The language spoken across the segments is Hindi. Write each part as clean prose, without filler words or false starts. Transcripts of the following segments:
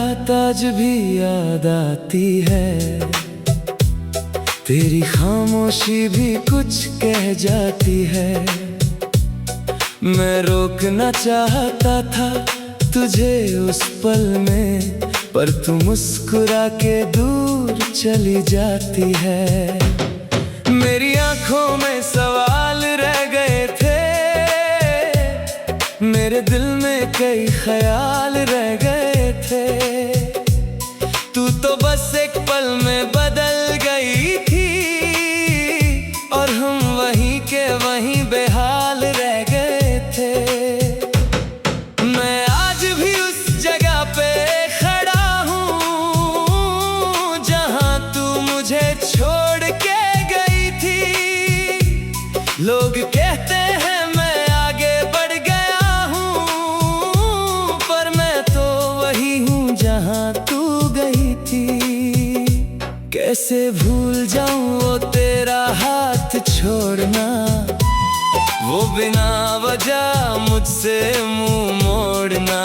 रात आज भी याद आती है, तेरी खामोशी भी कुछ कह जाती है। मैं रोकना चाहता था तुझे उस पल में, पर तू मुस्कुरा के दूर चली जाती है। मेरी आंखों में सवाल रह गए थे, मेरे दिल में कई ख्याल रह गए थे। तू तो बस एक पल में बदल गई थी, और हम वहीं के वहीं बेहाल रह गए थे। मैं आज भी उस जगह पे खड़ा हूँ जहाँ तू मुझे छोड़ के गई थी। लोग कहते हैं मैं आगे बढ़ गया हूँ, पर मैं तो वही हूँ जहाँ तू गई थी। कैसे भूल जाऊँ वो तेरा हाथ छोड़ना, वो बिना वजह मुझसे मुंह मोड़ना।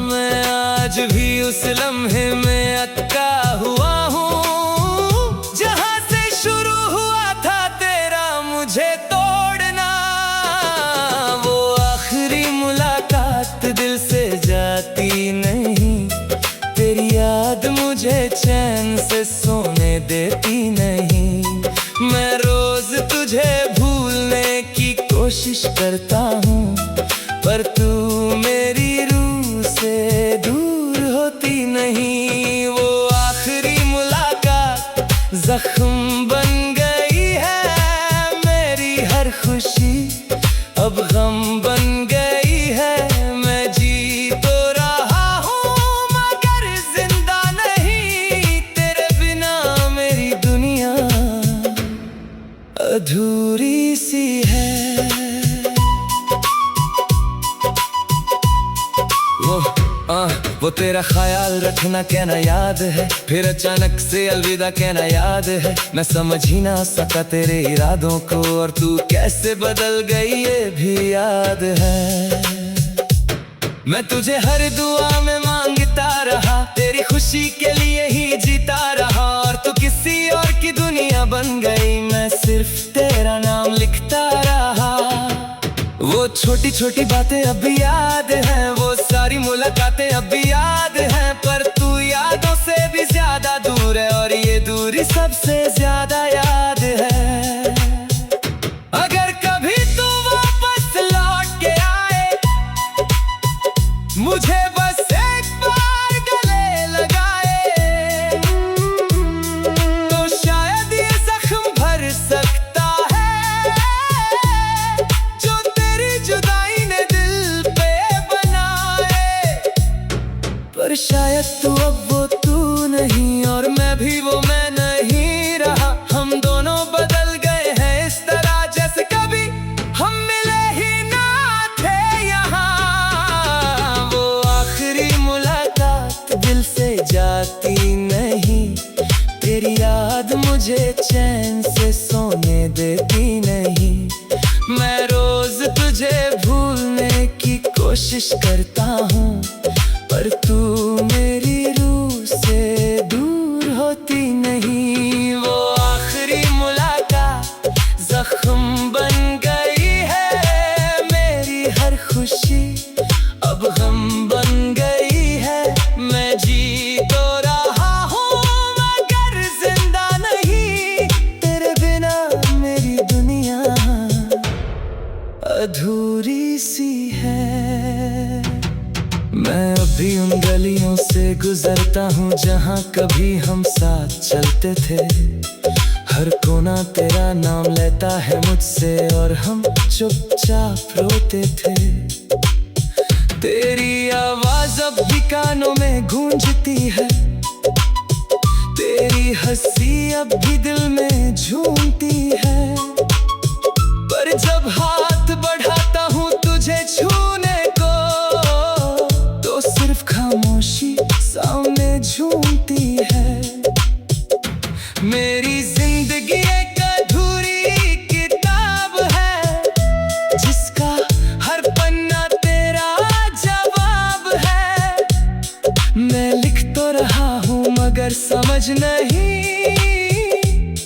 मैं आज भी उस लम्हे में अटका हुआ हूँ जहाँ से शुरू हुआ था तेरा मुझे तोड़ना। वो आखिरी मुलाकात दिल से जाती नहीं, तेरी याद मुझे चैन से सोने देती नहीं। मैं रोज तुझे भूलने की कोशिश करता हूँ, पर तू मेरी रूह से दूर होती नहीं। वो आखिरी मुलाकात जख्म बन गई है, मेरी हर खुशी अब गम बन गई है। मैं जी तो रहा हूँ मगर जिंदा नहीं, तेरे बिना मेरी दुनिया अधूरी सी है। वो तेरा ख्याल रखना कहना याद है, फिर अचानक से अलविदा कहना याद है। मैं समझ ही ना सका तेरे इरादों को, और तू कैसे बदल गई ये भी याद है। मैं तुझे हर दुआ में मांगता रहा, तेरी खुशी के लिए ही जीता रहा, और तू किसी और की दुनिया बन गई। मैं सिर्फ तेरा नाम लिखता रहा। वो छोटी छोटी बातें अब भी याद हैं, वो सारी मुलाकातें अब भी याद हैं, पर तू यादों से भी ज्यादा दूर है, और ये दूरी सबसे ज्यादा याद है। अगर कभी तू वापस लौट के आए, मुझे बस एक बार गले लगाए, तो शायद ये जख्म भर सकता है जो तेरी जुदाई ने दिल पे बनाए। पर शायद तू अब वो तू नहीं, और मैं भी वो मैं नहीं रहा। हम दोनों बदल गए हैं इस तरह जैसे कभी हम मिले ही ना थे यहाँ। वो आखिरी मुलाकात दिल से जाती नहीं, तेरी याद मुझे चैन से सोने देती नहीं। मैं रोज तुझे भूलने की कोशिश करता हूँ, पर तू मेरी रूह से दूर होती नहीं। वो आखिरी मुलाकात जख्म बन गई है, मेरी हर खुशी अब गम बन गई है। मैं जी तो रहा हूँ मगर जिंदा नहीं, तेरे बिना मेरी दुनिया अधूरी सी है। मैं अभी उन गलियों से गुजरता हूँ जहाँ कभी हम साथ चलते थे। हर कोना तेरा नाम लेता है मुझसे, और हम चुपचाप रोते थे। तेरी आवाज अब भी कानों में गूंजती है, तेरी हंसी अब भी दिल में झूमती है। पर जब हाथ बढ़ाता हूँ तुझे छूने को, तो सिर्फ खामोशी सामने झूमती है। मेरी जिंदगी एक अधूरी किताब है, जिसका हर पन्ना तेरा जवाब है। मैं लिख तो रहा हूँ मगर समझ नहीं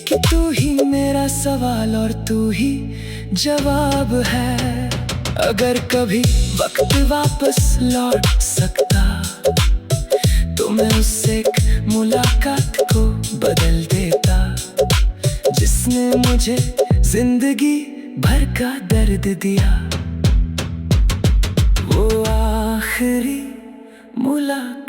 कि तू ही मेरा सवाल और तू ही जवाब है। अगर कभी वक्त वापस लौट सकता तो मैं उससे एक मुलाकात को बदल देता, जिसने मुझे जिंदगी भर का दर्द दिया। वो आखिरी मुलाकात।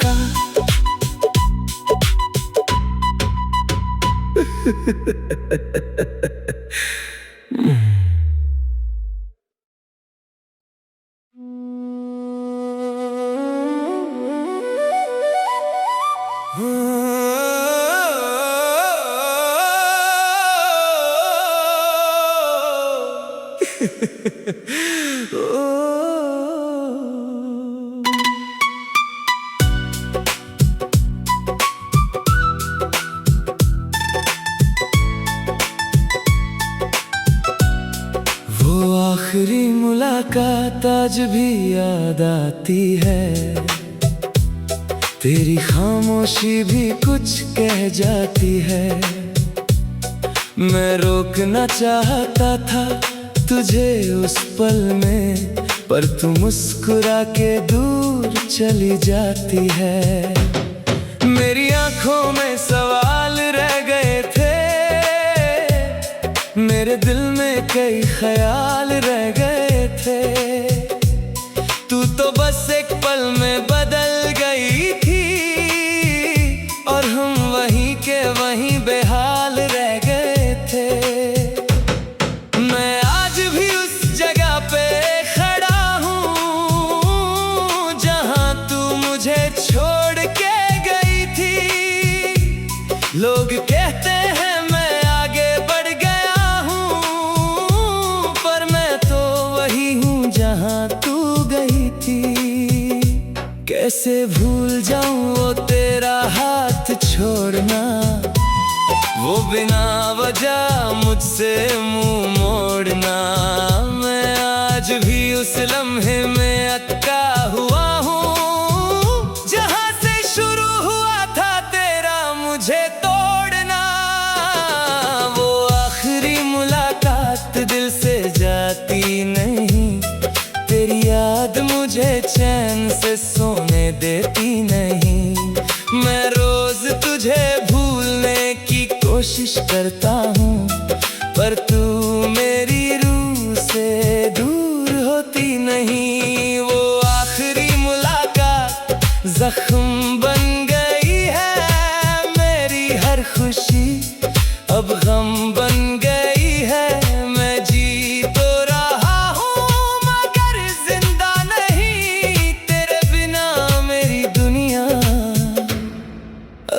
वो आखिरी मुलाकात आज भी याद आती है, तेरी खामोशी भी कुछ कह जाती है। मैं रोकना चाहता था तुझे उस पल में, पर तू मुस्कुरा के दूर चली जाती है। मेरी आंखों में सवाल रह गए थे, मेरे दिल में कई ख्याल रह गए थे। तू तो बस एक पल में बदल गई थी और हम वहीं के वहीं बेहाल रह गए थे। मैं आज भी उस जगह पे खड़ा हूँ जहाँ तू मुझे छोड़ के गई थी। लोग कहते हैं मैं आगे बढ़ गया हूँ, पर मैं तो वही हूँ जहाँ तू गई थी। कैसे भूल जाऊँ वो तेरा हाथ छोड़ना, वो बिना वजह मुझसे मुंह मोड़ना। मैं आज भी उस लम्हे में अटका हुआ हूँ जहाँ से शुरू हुआ था तेरा मुझे तोड़ना। वो आखिरी मुलाकात दिल से जाती नहीं, तेरी याद मुझे चैन से सोने देती नहीं। मैं रोज तुझे भूलने की कोशिश करता हूँ, पर तू मेरी रूह से दूर होती नहीं। वो आखिरी मुलाकात जख्म बन गई है, मेरी हर खुशी अब गम बन गई है। मैं जी तो रहा हूँ मगर जिंदा नहीं, तेरे बिना मेरी दुनिया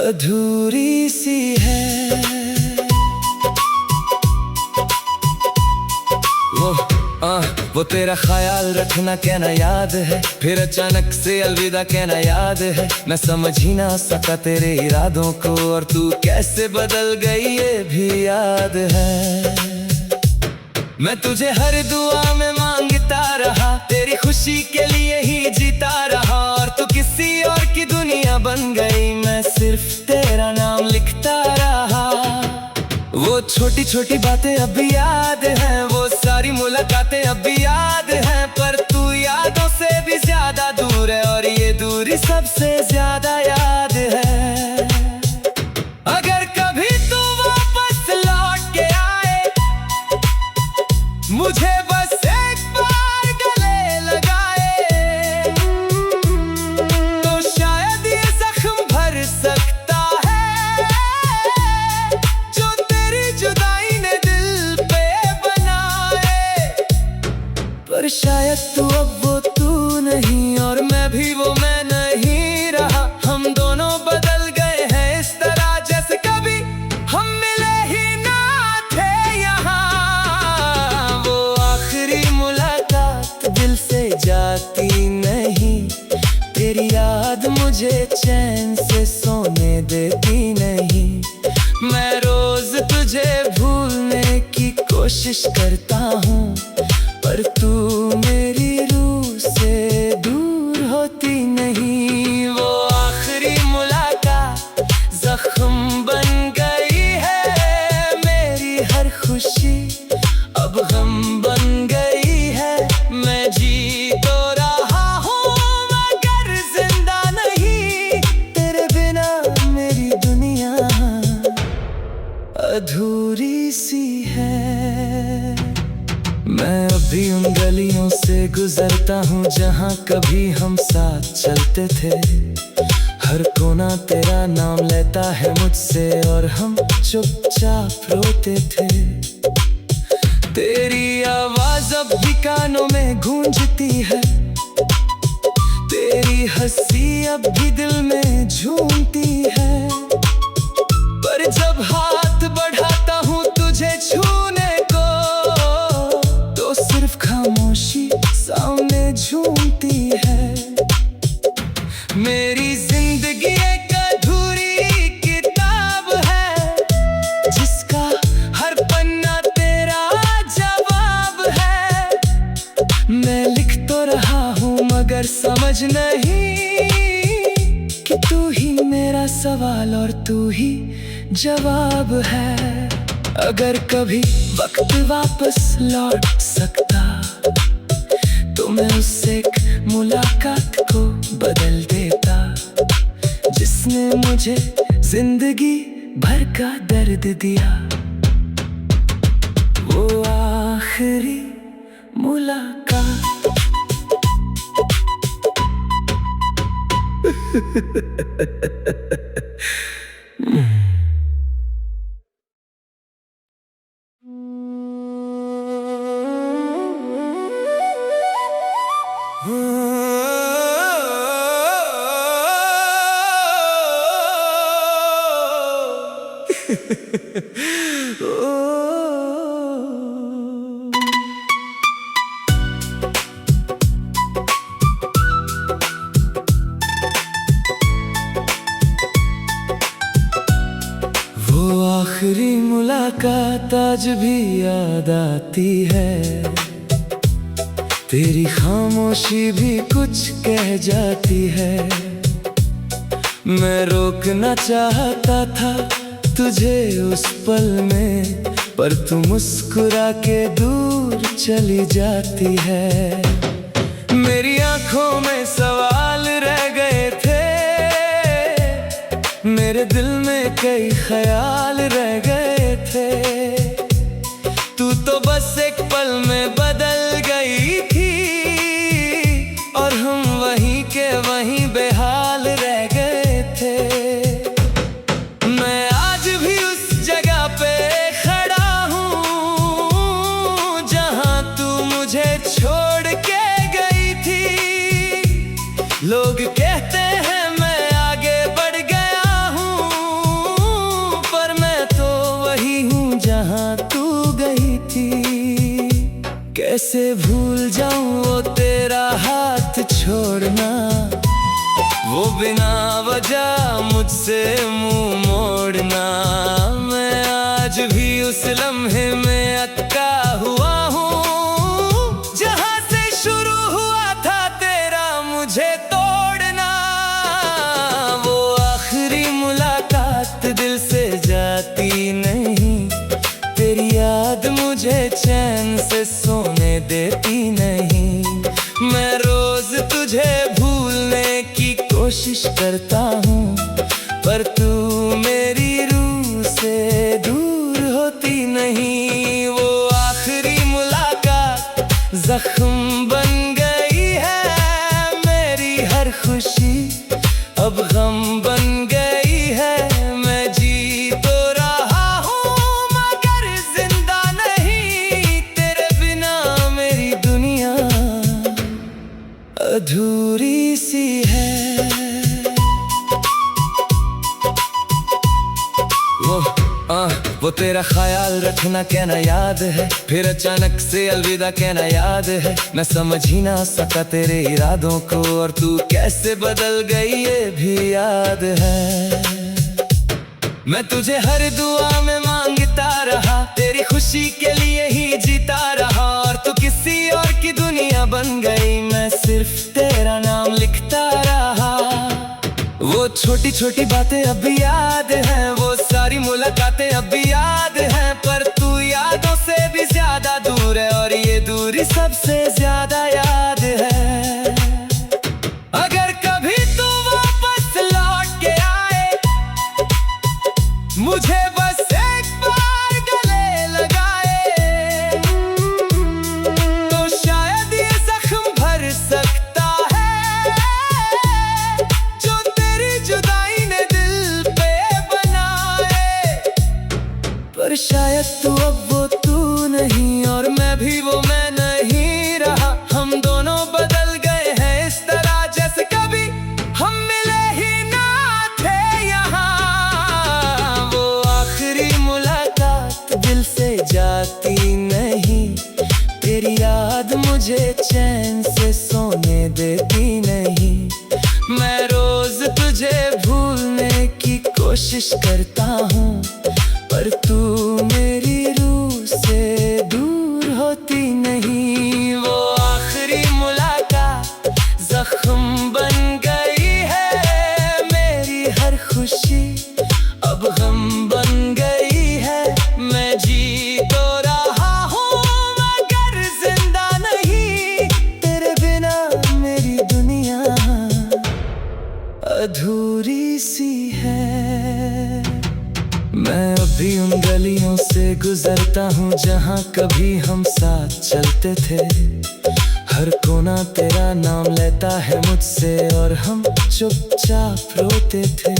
अधूरी सी है। वो तेरा ख्याल रखना कहना याद है, फिर अचानक से अलविदा कहना याद है। मैं समझ ही ना सका तेरे इरादों को और तू कैसे बदल गई ये भी याद है। मैं तुझे हर दुआ में मांगता रहा, तेरी खुशी के लिए ही जीता रहा, और तू किसी और की दुनिया बन गई। मैं सिर्फ तेरा नाम लिखता रहा। वो छोटी छोटी बातें अब भी याद हैं, वो सारी मुलाकातें अब भी याद हैं, पर तू यादों से भी ज्यादा दूर है और ये दूरी सबसे ज्यादा याद है। अगर कभी तू वापस लौट के आए, मुझे बस एक बार गले लगाए, तो शायद ये जख्म भर सकता है जो तेरी जुदाई ने दिल पे बनाए। पर शायद तू अब वो तू नहीं और मैं भी वो मैं नहीं रहा। हम दोनों बदल गए हैं इस तरह जैसे कभी हम मिले ही ना थे यहाँ। वो आखिरी मुलाकात दिल से जाती नहीं, तेरी याद मुझे चैन से सोने देती नहीं। मैं रोज तुझे भूलने की कोशिश करता हूँ, पर तू मेरी रूह से दूर होती नहीं। वो आखिरी से गुजरता हूँ जहाँ कभी हम साथ चलते थे। हर कोना तेरा नाम लेता है मुझसे और हम चुपचाप रोते थे। तेरी आवाज अब भी कानों में गूंजती है, तेरी हंसी अब भी दिल में झूमती है। पर जब हाथ बढ़ाता हूँ तुझे छूने को, तो सिर्फ खामोशी सामने झूमती है। मेरी जिंदगी एक अधूरी किताब है, जिसका हर पन्ना तेरा जवाब है। मैं लिख तो रहा हूँ मगर समझ नहीं कि तू ही मेरा सवाल और तू ही जवाब है। अगर कभी वक्त वापस लौट सकता तो मैं उससे एक मुलाकात को बदल देता, जिसने मुझे जिंदगी भर का दर्द दिया। वो आखिरी मुलाकात। वो आखिरी मुलाकात आज भी याद आती है, तेरी खामोशी भी कुछ कह जाती है। मैं रोकना चाहता था तुझे उस पल में, पर तू मुस्कुरा के दूर चली जाती है। मेरी आंखों में सवाल रह गए थे, मेरे दिल में कई ख्याल रह गए थे। तू तो बस एक पल में बदल गई थी और हम वहीं के वहीं बेहाल रह गए थे। मैं आज भी उस जगह पे खड़ा हूँ जहाँ तू मुझे छोड़ के गई थी। लोग कहते हैं मैं आगे बढ़ गया हूँ, पर मैं तो वही हूँ जहाँ तू गई थी। कैसे भूल जाऊँ वो तेरा हाथ छोड़ना, वो बिना वजह मुझसे मुंह मोड़ना। मैं आज भी उस लम्हे में अटका हुआ हूँ जहाँ से शुरू हुआ था तेरा मुझे तोड़ना। वो आखिरी मुलाकात दिल से जाती नहीं, तेरी याद मुझे चैन से सोने देती नहीं। मैं रोज तुझे भूलने की कोशिश करता हूँ, पर तू मेरी रूह से दूर होती नहीं। वो आखिरी मुलाकात जख्म बन गई है, मेरी हर खुशी अब गम बन गई है। मैं जी तो रहा हूँ मगर जिंदा नहीं, तेरे बिना मेरी दुनिया अधूरी सी है। वो तेरा ख्याल रखना कहना याद है, फिर अचानक से अलविदा कहना याद है। मैं समझ ही ना सका तेरे इरादों को और तू कैसे बदल गई ये भी याद है। मैं तुझे हर दुआ में मांगता रहा, तेरी खुशी के लिए ही जीता रहा। और तू किसी और की दुनिया बन गई, मैं सिर्फ तेरा नाम लिखता रहा। वो छोटी छोटी बातें अब भी याद हैं, वो सारी मुलाकातें अब भी याद हैं। पर तू यादों से भी ज्यादा दूर है और ये दूरी सबसे ज्यादा याद है। अगर कभी तू वापस लौट के आए, मुझे बस एक बार गले लगाए, तो शायद ये जख्म मुझे चैन से सोने देती नहीं। मैं रोज तुझे भूलने की कोशिश करता हूँ, पर तू मेरी रूह से दूर होती नहीं। वो आखिरी मुलाकात जख्म बन गई है, मेरी हर खुशी अब गम बन गई है। मैं जी तो रहा हूँ मगर जिंदा नहीं, तेरे बिना मेरी दुनिया अधूरी सी है। मैं अभी उन गलियों से गुजरता हूँ जहाँ कभी हम साथ चलते थे। हर कोना तेरा नाम लेता है मुझसे और हम चुपचाप रोते थे।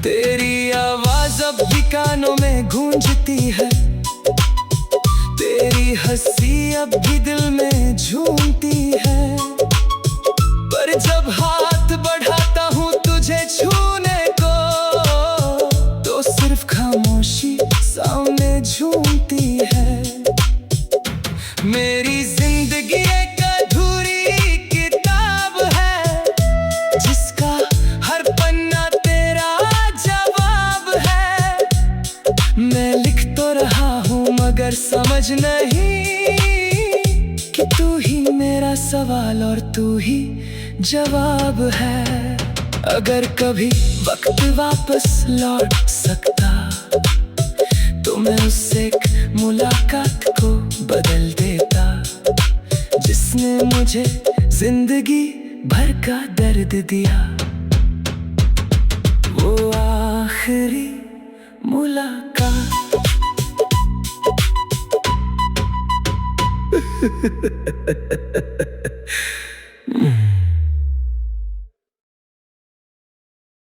तेरी आवाज अब भी कानों में गूंजती है, तेरी हंसी अब भी दिल में झूमती है। पर जब हाथ बढ़ाता हूँ तुझे छूने को, तो सिर्फ खामोशी सामने झूमती है। मेरी जिंदगी एक अधूरी किताब है, जिसका हर पन्ना तेरा जवाब है। मैं लिख तो रहा हूँ मगर समझ नहीं कि तू ही मेरा सवाल और तू ही जवाब है। अगर कभी वक्त वापस लौट सकता, तो मैं उससे एक मुलाकात को बदल देता, जिसने मुझे जिंदगी भर का दर्द दिया। वो आखिरी मुलाकात